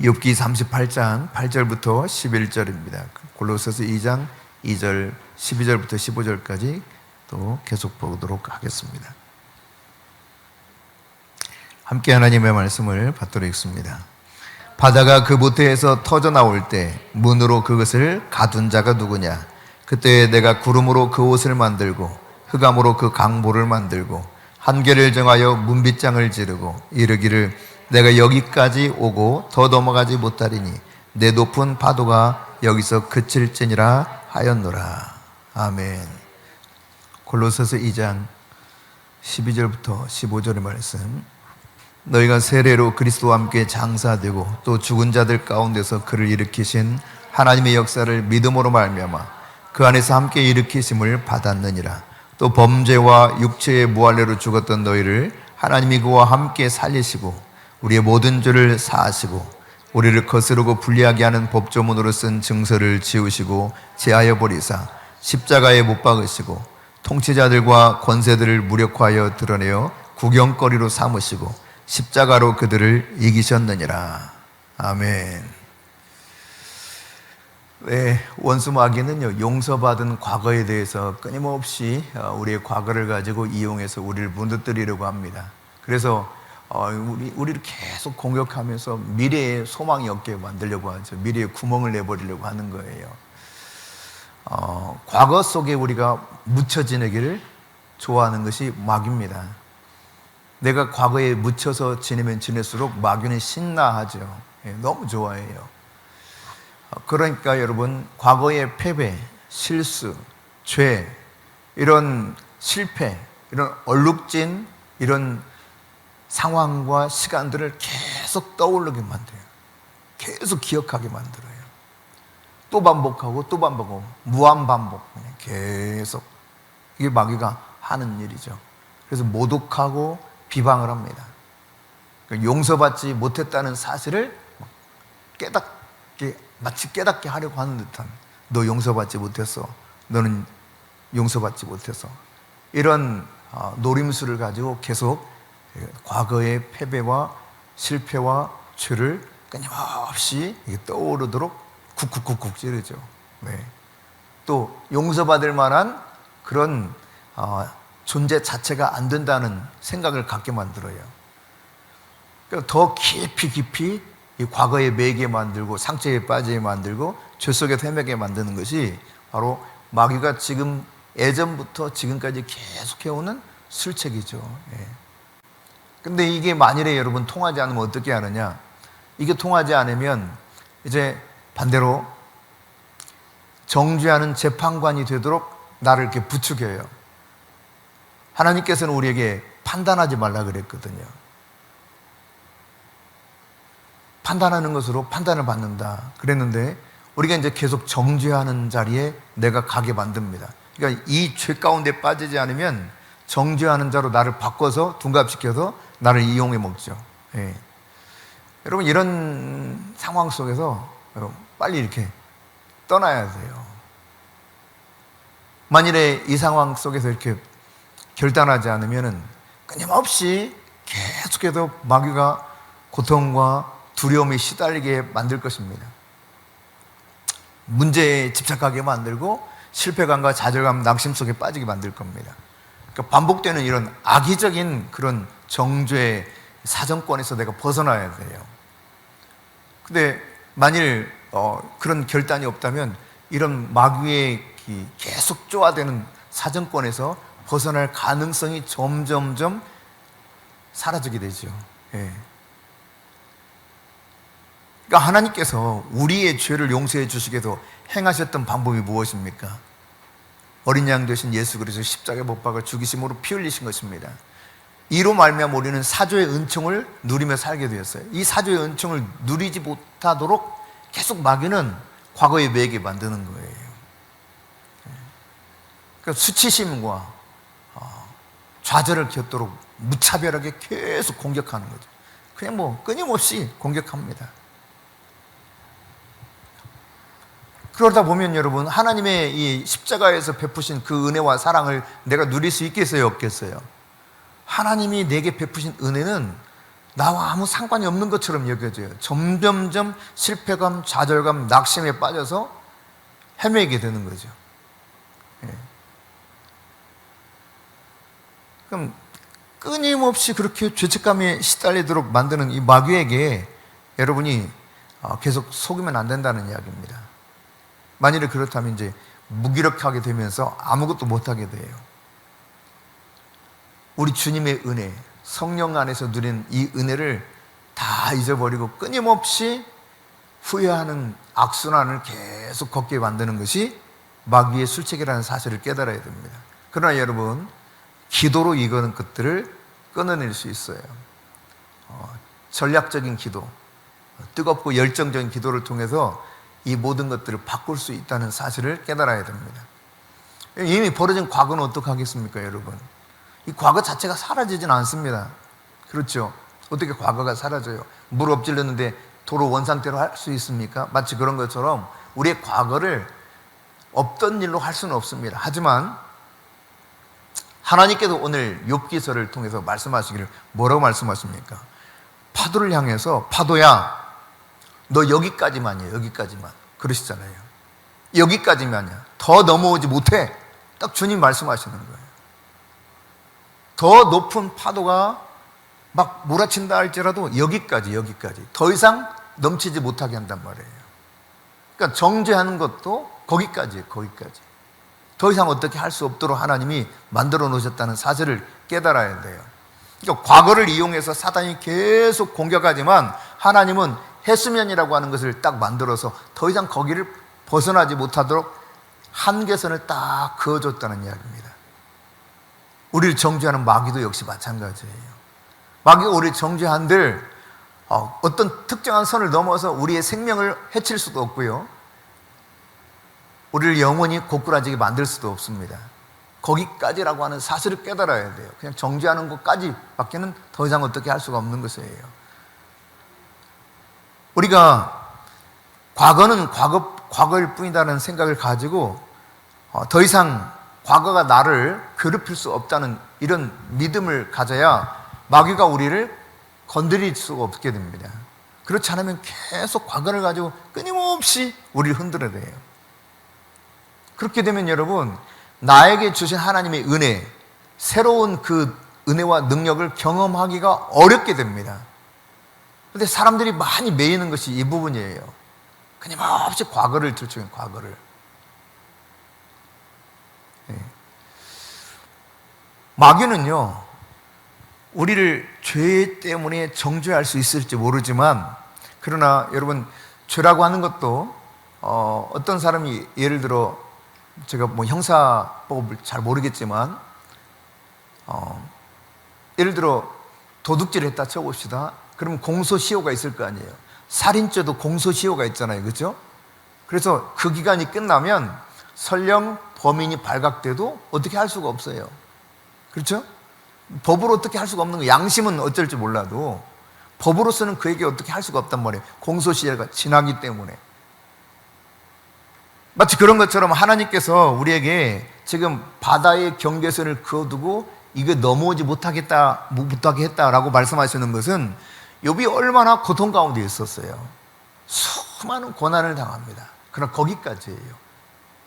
욥기 38장 8절부터 11절입니다. 골로새서 2장 2절 12절부터 15절까지 또 계속 보도록 하겠습니다. 함께 하나님의 말씀을 받도록 하겠습니다. 바다가 그 모태에서 터져 나올 때 문으로 그것을 가둔 자가 누구냐? 그때 내가 구름으로 그 옷을 만들고 흑암으로 그 강보를 만들고 한계를 정하여 문빗장을 지르고 이르기를 내가 여기까지 오고 더 넘어가지 못하리니 내 높은 파도가 여기서 그칠지니라 하였노라. 아멘. 골로새서 2장 12절부터 15절의 말씀. 너희가 세례로 그리스도와 함께 장사되고 또 죽은 자들 가운데서 그를 일으키신 하나님의 역사를 믿음으로 말미암아 그 안에서 함께 일으키심을 받았느니라. 또 범죄와 육체의 무할례로 죽었던 너희를 하나님이 그와 함께 살리시고 우리의 모든 죄를 사하시고 우리를 거스르고 불리하게 하는 법조문으로 쓴 증서를 지우시고 제하여 버리사 십자가에 못 박으시고 통치자들과 권세들을 무력화하여 드러내어 구경거리로 삼으시고 십자가로 그들을 이기셨느니라. 아멘. 네, 원수 마귀는요, 용서받은 과거에 대해서 끊임없이 우리의 과거를 가지고 이용해서 우리를 무너뜨리려고 합니다. 그래서 우리를 계속 공격하면서 미래의 소망이 없게 만들려고 하죠. 미래에 구멍을 내버리려고 하는 거예요. 과거 속에 우리가 묻혀 지내기를 좋아하는 것이 마귀입니다. 내가 과거에 묻혀서 지내면 지낼수록 마귀는 신나하죠. 너무 좋아해요. 그러니까 여러분, 과거의 패배, 실수, 죄, 이런 실패, 이런 얼룩진 이런 상황과 시간들을 계속 떠오르게 만들어요. 계속 기억하게 만들어요. 또 반복하고 또 반복하고 무한반복, 계속. 이게 마귀가 하는 일이죠. 그래서 모독하고 비방을 합니다. 용서받지 못했다는 사실을 마치 깨닫게 하려고 하는 듯한, 너 용서받지 못했어, 너는 용서받지 못했어, 이런 노림수를 가지고 계속 과거의 패배와 실패와 죄를 끊임없이 떠오르도록 쿡쿡쿡쿡 찌르죠. 네. 또 용서받을 만한 그런 존재 자체가 안 된다는 생각을 갖게 만들어요. 그러니까 더 깊이 이 과거에 매게 만들고 상처에 빠지게 만들고 죄 속에 헤매게 만드는 것이 바로 마귀가 지금 예전부터 지금까지 계속해오는 술책이죠. 근데 이게 만일에 여러분 통하지 않으면 어떻게 하느냐? 이게 통하지 않으면 이제 반대로 정죄하는 재판관이 되도록 나를 이렇게 부추겨요. 하나님께서는 우리에게 판단하지 말라 그랬거든요. 판단하는 것으로 판단을 받는다 그랬는데 우리가 이제 계속 정죄하는 자리에 내가 가게 만듭니다. 그러니까 이 죄 가운데 빠지지 않으면 정죄하는 자로 나를 바꿔서 둔갑시켜서 나를 이용해 먹죠. 여러분, 이런 상황 속에서 빨리 이렇게 떠나야 돼요. 만일에 이 상황 속에서 이렇게 결단하지 않으면 끊임없이 계속해서 마귀가 고통과 두려움에 시달리게 만들 것입니다. 문제에 집착하게 만들고 실패감과 좌절감, 낙심 속에 빠지게 만들 겁니다. 그러니까 반복되는 이런 악의적인 그런 정죄 사정권에서 내가 벗어나야 돼요. 근데 만일 그런 결단이 없다면 이런 마귀의 계속 쪼아대는 사정권에서 벗어날 가능성이 점점점 사라지게 되죠. 그러니까 하나님께서 우리의 죄를 용서해 주시기 위해서 행하셨던 방법이 무엇입니까? 어린 양 되신 예수 그리스도 십자가에 못 박아 죽이심으로 피 흘리신 것입니다. 이로 말미암아 우리는 사조의 은총을 누리며 살게 되었어요. 이 사조의 은총을 누리지 못하도록 계속 마귀는 과거에 매게 만드는 거예요. 그러니까 수치심과 좌절을 겪도록 무차별하게 계속 공격하는 거죠. 그냥 끊임없이 공격합니다. 그러다 보면 여러분, 하나님의 이 십자가에서 베푸신 그 은혜와 사랑을 내가 누릴 수 있겠어요, 없겠어요? 하나님이 내게 베푸신 은혜는 나와 아무 상관이 없는 것처럼 여겨져요. 점점점 실패감, 좌절감, 낙심에 빠져서 헤매게 되는 거죠. 예. 그럼 끊임없이 그렇게 죄책감에 시달리도록 만드는 이 마귀에게 여러분이 계속 속으면 안 된다는 이야기입니다. 만일에 그렇다면 이제 무기력하게 되면서 아무것도 못하게 돼요. 우리 주님의 은혜, 성령 안에서 누린 이 은혜를 다 잊어버리고 끊임없이 후회하는 악순환을 계속 걷게 만드는 것이 마귀의 술책이라는 사실을 깨달아야 됩니다. 그러나 여러분, 기도로 이거는 것들을 끊어낼 수 있어요. 전략적인 기도, 뜨겁고 열정적인 기도를 통해서 이 모든 것들을 바꿀 수 있다는 사실을 깨달아야 됩니다. 이미 벌어진 과거는 어떡하겠습니까, 여러분? 이 과거 자체가 사라지진 않습니다. 그렇죠? 어떻게 과거가 사라져요? 물 엎질렀는데 도로 원상태로 할 수 있습니까? 마치 그런 것처럼 우리의 과거를 없던 일로 할 수는 없습니다. 하지만 하나님께서 오늘 욥기서를 통해서 말씀하시기를 뭐라고 말씀하십니까? 파도를 향해서 파도야, 너 여기까지만이야, 여기까지만. 그러시잖아요. 여기까지만이야. 더 넘어오지 못해. 딱 주님 말씀하시는 거예요. 더 높은 파도가 막 몰아친다 할지라도 여기까지. 더 이상 넘치지 못하게 한단 말이에요. 그러니까 정죄하는 것도 거기까지예요. 더 이상 어떻게 할 수 없도록 하나님이 만들어 놓으셨다는 사실을 깨달아야 돼요. 그러니까 과거를 이용해서 사단이 계속 공격하지만 하나님은 해수면이라고 하는 것을 딱 만들어서 더 이상 거기를 벗어나지 못하도록 한계선을 딱 그어줬다는 이야기입니다. 우리를 정죄하는 마귀도 역시 마찬가지예요. 마귀가 우리를 정죄한들 어떤 특정한 선을 넘어서 우리의 생명을 해칠 수도 없고요, 우리를 영원히 고꾸라지게 만들 수도 없습니다. 거기까지라고 하는 사실을 깨달아야 돼요. 그냥 정죄하는 것까지 밖에는 더 이상 어떻게 할 수가 없는 것이에요. 우리가 과거는 과거일 뿐이라는 생각을 가지고 더 이상 과거가 나를 괴롭힐 수 없다는 이런 믿음을 가져야 마귀가 우리를 건드릴 수가 없게 됩니다. 그렇지 않으면 계속 과거를 가지고 끊임없이 우리를 흔들어대요. 그렇게 되면 여러분, 나에게 주신 하나님의 은혜, 새로운 그 은혜와 능력을 경험하기가 어렵게 됩니다. 그런데 사람들이 많이 매이는 것이 이 부분이에요. 끊임없이 과거를 들추는 과거를. 마귀는요, 우리를 죄 때문에 정죄할 수 있을지 모르지만, 그러나 여러분, 죄라고 하는 것도 어떤 사람이 예를 들어, 제가 뭐 형사법을 잘 모르겠지만 예를 들어 도둑질을 했다 쳐봅시다. 그러면 공소시효가 있을 거 아니에요. 살인죄도 공소시효가 있잖아요. 그렇죠? 그래서 그 기간이 끝나면 설령 범인이 발각돼도 어떻게 할 수가 없어요. 그렇죠? 법으로 어떻게 할 수가 없는 거예요. 양심은 어쩔지 몰라도 법으로서는 그에게 어떻게 할 수가 없단 말이에요. 공소시효가 지나기 때문에. 마치 그런 것처럼 하나님께서 우리에게 지금 바다의 경계선을 그어두고 이게 넘어오지 못하게 했다라고 말씀하시는 것은 욥이 얼마나 고통 가운데 있었어요. 수많은 고난을 당합니다. 그러나 거기까지예요.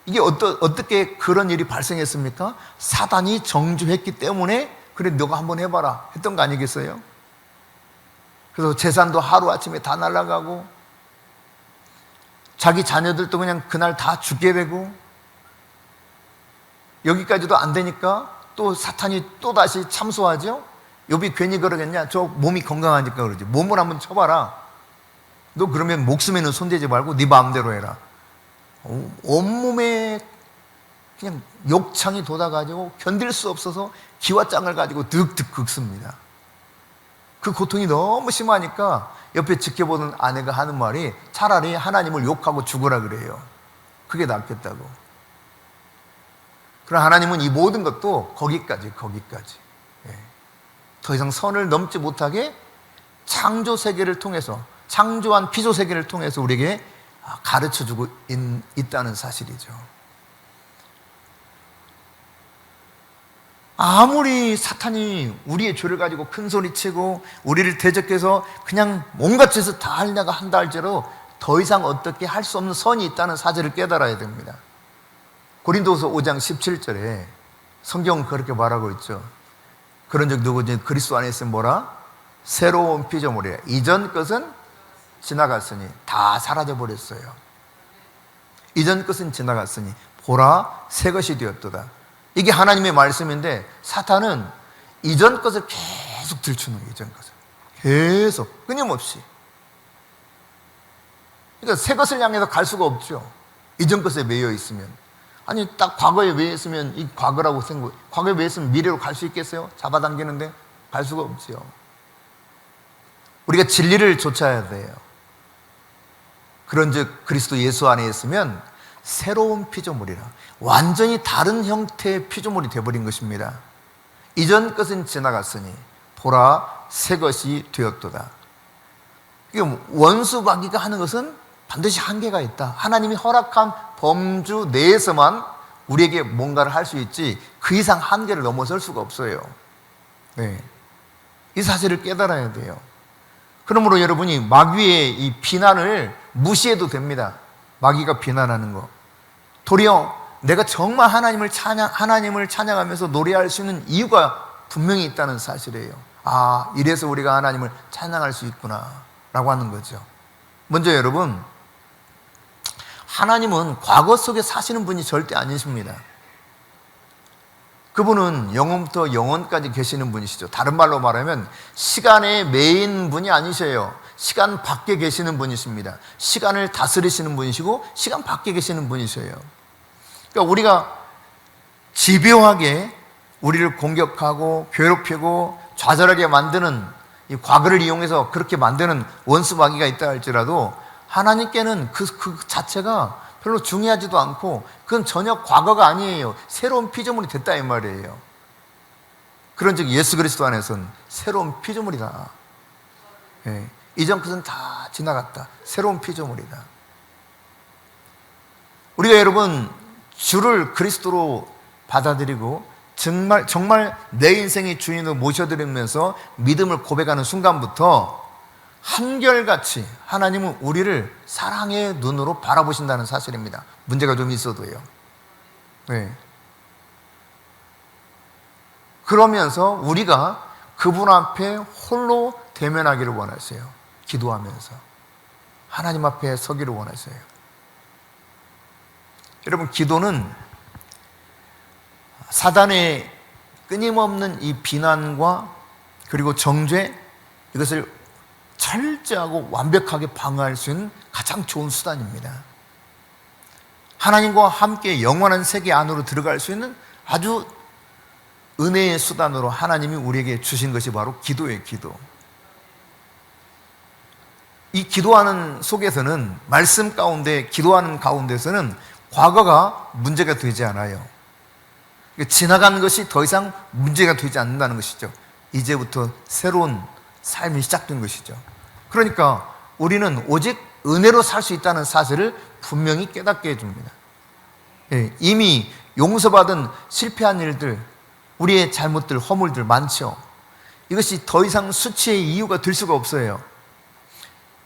이게 어떻게 그런 일이 발생했습니까? 사단이 정죄했기 때문에 그래 너가 한번 해봐라 했던 거 아니겠어요? 그래서 재산도 하루아침에 다 날아가고 자기 자녀들도 그냥 그날 다 죽게 되고, 여기까지도 안 되니까 또 사탄이 또 다시 참소하죠. 욥이 괜히 그러겠냐? 저 몸이 건강하니까 그러지. 몸을 한번 쳐봐라. 너 그러면 목숨에는 손대지 말고 네 마음대로 해라. 온몸에 그냥 욕창이 돋아가지고 견딜 수 없어서 기와장을 가지고 득득 긁습니다. 그 고통이 너무 심하니까 옆에 지켜보는 아내가 하는 말이 차라리 하나님을 욕하고 죽으라 그래요. 그게 낫겠다고. 그러나 하나님은 이 모든 것도 거기까지. 더 이상 선을 넘지 못하게 창조 세계를 통해서, 창조한 피조 세계를 통해서 우리에게 가르쳐주고 있다는 사실이죠. 아무리 사탄이 우리의 죄를 가지고 큰 소리치고 우리를 대적해서 그냥 온갖 짓을 다 하려고 한다 할지라도 더 이상 어떻게 할 수 없는 선이 있다는 사실을 깨달아야 됩니다. 고린도서 5장 17절에 성경은 그렇게 말하고 있죠. 그런 적 누구든지 그리스도 안에 있으면 뭐라? 새로운 피조물이라. 이전 것은 지나갔으니, 다 사라져 버렸어요. 이전 것은 지나갔으니 보라 새 것이 되었도다. 이게 하나님의 말씀인데 사탄은 이전 것을 계속 들추는 거예요. 이전 것을 계속 끊임없이. 그러니까 새 것을 향해서 갈 수가 없죠. 이전 것에 매여 있으면. 아니 딱 과거에 매여 있으면 이 과거라고 생각. 과거에 매여 있으면 미래로 갈 수 있겠어요? 잡아당기는데 갈 수가 없지요. 우리가 진리를 좇아야 돼요. 그런즉 그리스도 예수 안에 있으면 새로운 피조물이라. 완전히 다른 형태의 피조물이 되어버린 것입니다. 이전 것은 지나갔으니 보라 새 것이 되었도다. 원수마귀가 하는 것은 반드시 한계가 있다. 하나님이 허락한 범주 내에서만 우리에게 뭔가를 할 수 있지 그 이상 한계를 넘어설 수가 없어요. 네. 이 사실을 깨달아야 돼요. 그러므로 여러분이 마귀의 이 비난을 무시해도 됩니다. 마귀가 비난하는 거. 도리어 내가 정말 하나님을 찬양하면서 노래할 수 있는 이유가 분명히 있다는 사실이에요. 아, 이래서 우리가 하나님을 찬양할 수 있구나 라고 하는 거죠. 먼저 여러분, 하나님은 과거 속에 사시는 분이 절대 아니십니다. 그분은 영원부터 영원까지 계시는 분이시죠. 다른 말로 말하면 시간에 매인 분이 아니셔요. 시간 밖에 계시는 분이십니다. 시간을 다스리시는 분이시고 시간 밖에 계시는 분이셔요. 그러니까 우리가 집요하게 우리를 공격하고 괴롭히고 좌절하게 만드는 이 과거를 이용해서 그렇게 만드는 원수 마귀가 있다 할지라도 하나님께는 그 자체가 별로 중요하지도 않고 그건 전혀 과거가 아니에요. 새로운 피조물이 됐다 이 말이에요. 그런즉 예수 그리스도 안에서는 새로운 피조물이다. 예, 이전 것은 다 지나갔다. 새로운 피조물이다. 우리가 여러분 주를 그리스도로 받아들이고 정말 내 인생의 주인으로 모셔드리면서 믿음을 고백하는 순간부터 한결같이 하나님은 우리를 사랑의 눈으로 바라보신다는 사실입니다. 문제가 좀 있어도요. 네. 그러면서 우리가 그분 앞에 홀로 대면하기를 원하세요. 기도하면서 하나님 앞에 서기를 원하세요. 여러분, 기도는 사단의 끊임없는 이 비난과 그리고 정죄, 이것을 철저하고 완벽하게 방어할 수 있는 가장 좋은 수단입니다. 하나님과 함께 영원한 세계 안으로 들어갈 수 있는 아주 은혜의 수단으로 하나님이 우리에게 주신 것이 바로 기도예요. 기도. 이 기도하는 속에서는, 말씀 가운데 기도하는 가운데서는 과거가 문제가 되지 않아요. 지나간 것이 더 이상 문제가 되지 않는다는 것이죠. 이제부터 새로운 삶이 시작된 것이죠. 그러니까 우리는 오직 은혜로 살 수 있다는 사실을 분명히 깨닫게 해줍니다. 이미 용서받은 실패한 일들, 우리의 잘못들, 허물들 많죠. 이것이 더 이상 수치의 이유가 될 수가 없어요.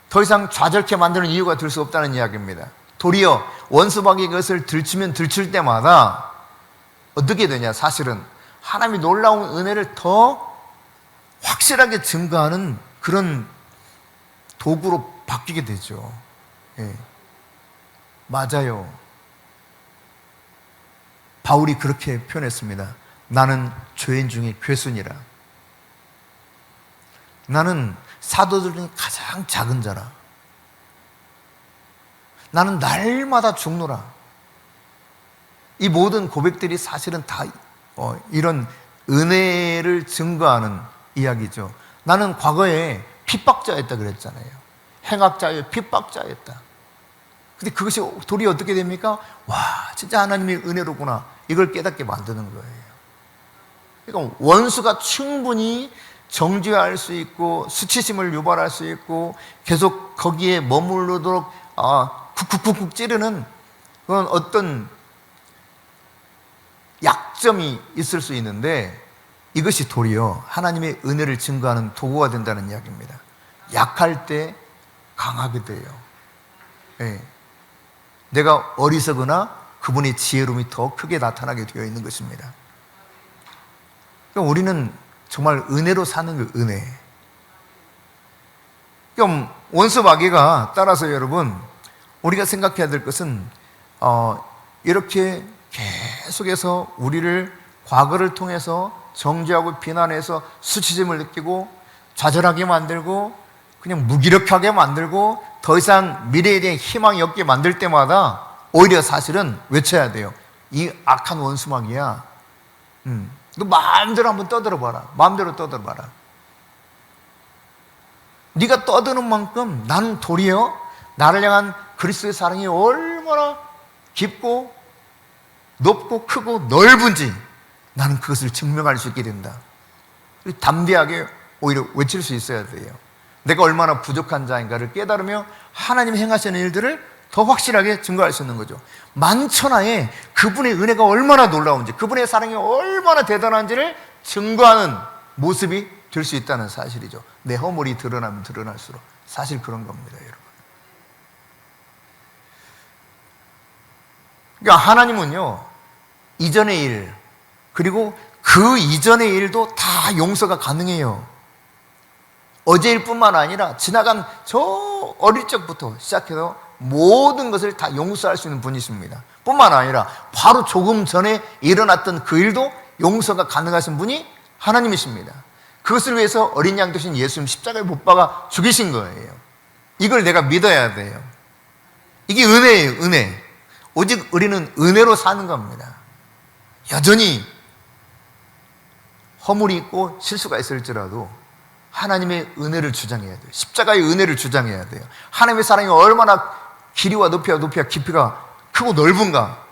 더 이상 좌절케 만드는 이유가 될 수 없다는 이야기입니다. 도리어 원수마귀 것을 들추면 들출 때마다 어떻게 되냐, 사실은 하나님이 놀라운 은혜를 더 확실하게 증거하는 그런 도구로 바뀌게 되죠. 예. 맞아요. 바울이 그렇게 표현했습니다. 나는 죄인 중에 괴순이라. 나는 사도들 중에 가장 작은 자라. 나는 날마다 죽노라. 이 모든 고백들이 사실은 다 이런 은혜를 증거하는 이야기죠. 나는 과거에 핍박자였다 그랬잖아요. 행악자여 핍박자였다. 근데 그것이 도리어 어떻게 됩니까? 와, 진짜 하나님의 은혜로구나. 이걸 깨닫게 만드는 거예요. 그러니까 원수가 충분히 정죄할 수 있고 수치심을 유발할 수 있고 계속 거기에 머무르도록 쿡쿡쿡쿡 찌르는 그런 어떤 약점이 있을 수 있는데 이것이 도리어 하나님의 은혜를 증거하는 도구가 된다는 이야기입니다. 약할 때 강하게 돼요. 예. 내가 어리석으나 그분의 지혜로움이 더 크게 나타나게 되어 있는 것입니다. 그러니까 우리는 정말 은혜로 사는 그 은혜. 그럼 원수 마귀가 따라서 여러분 우리가 생각해야 될 것은 이렇게 계속해서 우리를 과거를 통해서 정죄하고 비난해서 수치심을 느끼고 좌절하게 만들고 그냥 무기력하게 만들고 더 이상 미래에 대한 희망이 없게 만들 때마다 오히려 사실은 외쳐야 돼요. 이 악한 원수 마귀야. 너 마음대로 한번 떠들어봐라. 마음대로 떠들어봐라. 네가 떠드는 만큼 나는 도리어 나를 향한 그리스도의 사랑이 얼마나 깊고 높고 크고 넓은지 나는 그것을 증명할 수 있게 된다. 담대하게 오히려 외칠 수 있어야 돼요. 내가 얼마나 부족한 자인가를 깨달으며 하나님이 행하시는 일들을 더 확실하게 증거할 수 있는 거죠. 만천하에 그분의 은혜가 얼마나 놀라운지, 그분의 사랑이 얼마나 대단한지를 증거하는 모습이 될 수 있다는 사실이죠. 내 허물이 드러나면 드러날수록 사실 그런 겁니다, 여러분. 그러니까 하나님은요, 이전의 일, 그리고 그 이전의 일도 다 용서가 가능해요. 어제 일뿐만 아니라 지나간 저 어릴 적부터 시작해서 모든 것을 다 용서할 수 있는 분이십니다. 뿐만 아니라 바로 조금 전에 일어났던 그 일도 용서가 가능하신 분이 하나님이십니다. 그것을 위해서 어린 양 되신 예수님 십자가에 못 박아 죽이신 거예요. 이걸 내가 믿어야 돼요. 이게 은혜예요, 은혜. 오직 우리는 은혜로 사는 겁니다. 여전히 허물이 있고 실수가 있을지라도 하나님의 은혜를 주장해야 돼요. 십자가의 은혜를 주장해야 돼요. 하나님의 사랑이 얼마나 길이와 높이와 깊이가 크고 넓은가,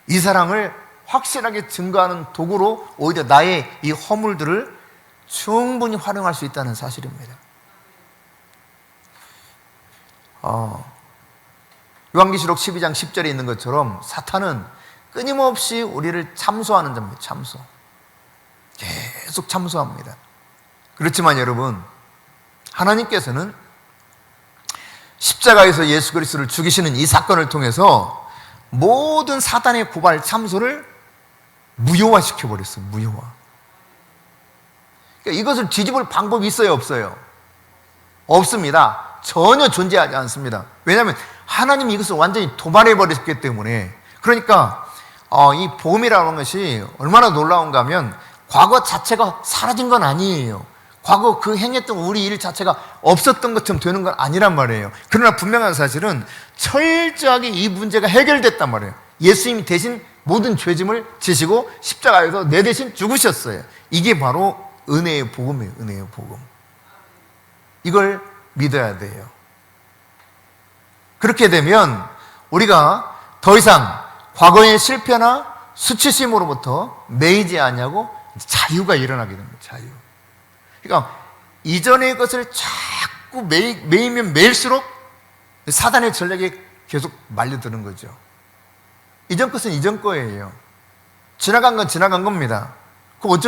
이 사랑을 확실하게 증거하는 도구로 오히려 나의 이 허물들을 충분히 활용할 수 있다는 사실입니다. 요한계시록 12장 10절에 있는 것처럼 사탄은 끊임없이 우리를 참소하는 자입니다. 참소. 계속 참소합니다. 그렇지만 여러분, 하나님께서는 십자가에서 예수 그리스도를 죽이시는 이 사건을 통해서 모든 사단의 고발 참소를 무효화시켜 버렸어요. 무효화. 그러니까 이것을 뒤집을 방법이 있어요, 없어요? 없습니다. 전혀 존재하지 않습니다. 왜냐하면 하나님이 이것을 완전히 도발해 버렸기 때문에. 그러니까 이 복음이라는 것이 얼마나 놀라운가 하면 과거 자체가 사라진 건 아니에요. 과거 그 행했던 우리 일 자체가 없었던 것처럼 되는 건 아니란 말이에요. 그러나 분명한 사실은 철저하게 이 문제가 해결됐단 말이에요. 예수님이 대신 모든 죄짐을 지시고 십자가에서 내 대신 죽으셨어요. 이게 바로 은혜의 복음이에요. 은혜의 복음. 이걸 믿어야 돼요. 그렇게 되면 우리가 더 이상 과거의 실패나 수치심으로부터 매이지 않냐고 자유가 일어나게 됩니다. 자유. 그러니까 이전의 것을 자꾸 매이면 매일수록 사단의 전략에 계속 말려드는 거죠. 이전 것은 이전 거예요. 지나간 건 지나간 겁니다. 그럼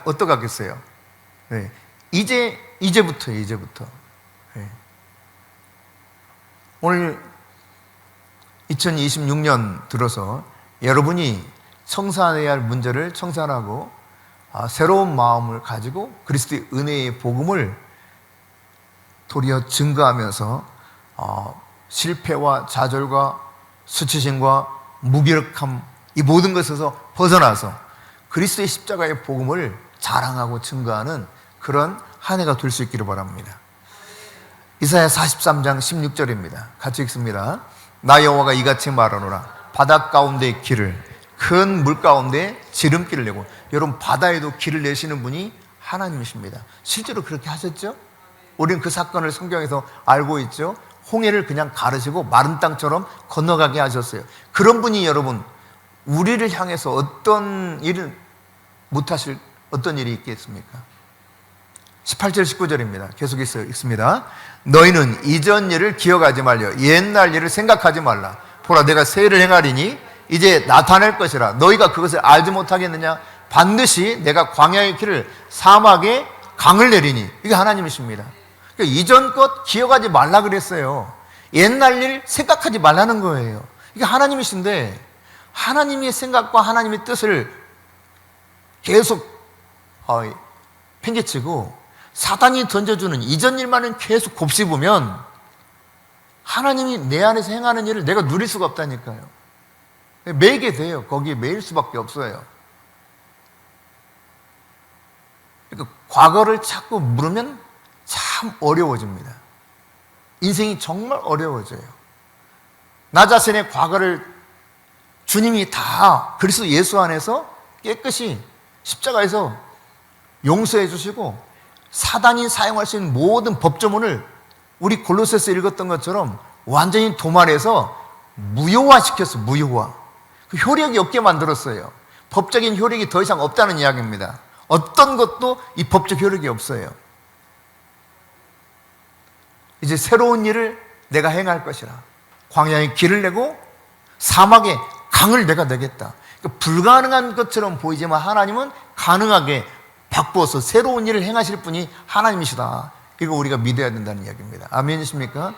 어떡하겠어요? 네. 이제부터예요, 이제부터. 네. 오늘 2026년 들어서 여러분이 청산해야 할 문제를 청산하고 새로운 마음을 가지고 그리스도의 은혜의 복음을 도리어 증거하면서 실패와 좌절과 수치심과 무기력함, 이 모든 것에서 벗어나서 그리스도의 십자가의 복음을 자랑하고 증거하는 그런 한 해가 될 수 있기를 바랍니다. 이사야 43장 16절입니다. 같이 읽습니다. 나 여호와가 이같이 말하노라. 바다 가운데 길을, 큰 물 가운데 지름길을 내고. 여러분, 바다에도 길을 내시는 분이 하나님이십니다. 실제로 그렇게 하셨죠? 우리는 그 사건을 성경에서 알고 있죠. 홍해를 그냥 가르시고 마른 땅처럼 건너가게 하셨어요. 그런 분이 여러분, 우리를 향해서 어떤 일을 못하실 어떤 일이 있겠습니까? 18절 19절입니다. 계속해서 읽습니다. 너희는 이전 일을 기억하지 말려 옛날 일을 생각하지 말라. 보라, 내가 새 일을 행하리니 이제 나타낼 것이라. 너희가 그것을 알지 못하겠느냐? 반드시 내가 광야의 길을 사막에 강을 내리니. 이게 하나님이십니다. 그러니까 이전 것 기억하지 말라 그랬어요. 옛날 일 생각하지 말라는 거예요. 이게 하나님이신데 하나님의 생각과 하나님의 뜻을 계속 팽개치고 사단이 던져주는 이전 일만은 계속 곱씹으면 하나님이 내 안에서 행하는 일을 내가 누릴 수가 없다니까요. 매이게 돼요. 거기에 매일 수밖에 없어요. 그러니까 과거를 자꾸 물으면 참 어려워집니다. 인생이 정말 어려워져요. 나 자신의 과거를 주님이 다 그리스도 예수 안에서 깨끗이 십자가에서 용서해 주시고 사단이 사용할 수 있는 모든 법조문을 우리 골로새서 읽었던 것처럼 완전히 도말해서 무효화시켰어. 무효화. 그 효력이 없게 만들었어요. 법적인 효력이 더 이상 없다는 이야기입니다. 어떤 것도 이 법적 효력이 없어요. 이제 새로운 일을 내가 행할 것이라. 광야에 길을 내고 사막에 강을 내가 내겠다. 그러니까 불가능한 것처럼 보이지만 하나님은 가능하게 바꾸어서 새로운 일을 행하실 분이 하나님이시다. 이거 우리가 믿어야 된다는 이야기입니다. 아멘이십니까?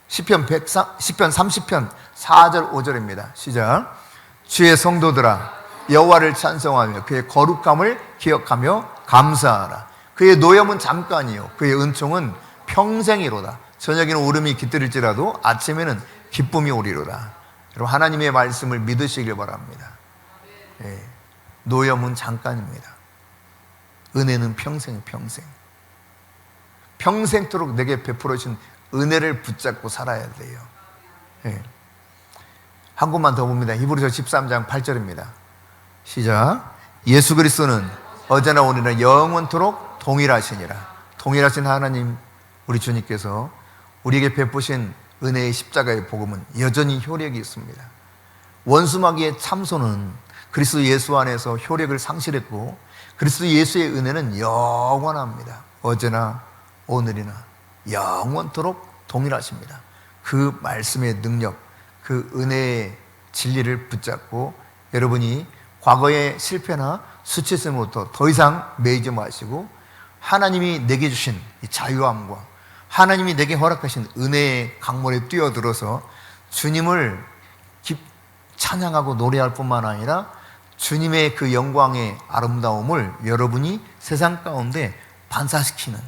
시편 30편 4절 5절입니다. 시작. 주의 성도들아 여호와를 찬송하며 그의 거룩함을 기억하며 감사하라. 그의 노염은 잠깐이요 그의 은총은 평생이로다. 저녁에는 울음이 깃들일지라도 아침에는 기쁨이 오리로다. 여러분 하나님의 말씀을 믿으시길 바랍니다. 예. 노염은 잠깐입니다. 은혜는 평생. 평생토록 내게 베풀어 주신 은혜를 붙잡고 살아야 돼요. 예. 한 곳만 더 봅니다. 히브리서 13장 8절입니다. 시작. 예수 그리스도는 어제나 오늘이나 영원토록 동일하시니라. 동일하신 하나님 우리 주님께서 우리에게 베푸신 은혜의 십자가의 복음은 여전히 효력이 있습니다. 원수마귀의 참소는 그리스도 예수 안에서 효력을 상실했고 그리스도 예수의 은혜는 영원합니다. 어제나 오늘이나 영원토록 동일하십니다. 그 말씀의 능력, 그 은혜의 진리를 붙잡고 여러분이 과거의 실패나 수치심으로부터 더 이상 매이지 마시고 하나님이 내게 주신 이 자유함과 하나님이 내게 허락하신 은혜의 강물에 뛰어들어서 주님을 찬양하고 노래할 뿐만 아니라 주님의 그 영광의 아름다움을 여러분이 세상 가운데 반사시키는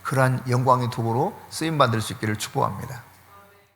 그러한 영광의 도구로 쓰임받을 수 있기를 축복합니다.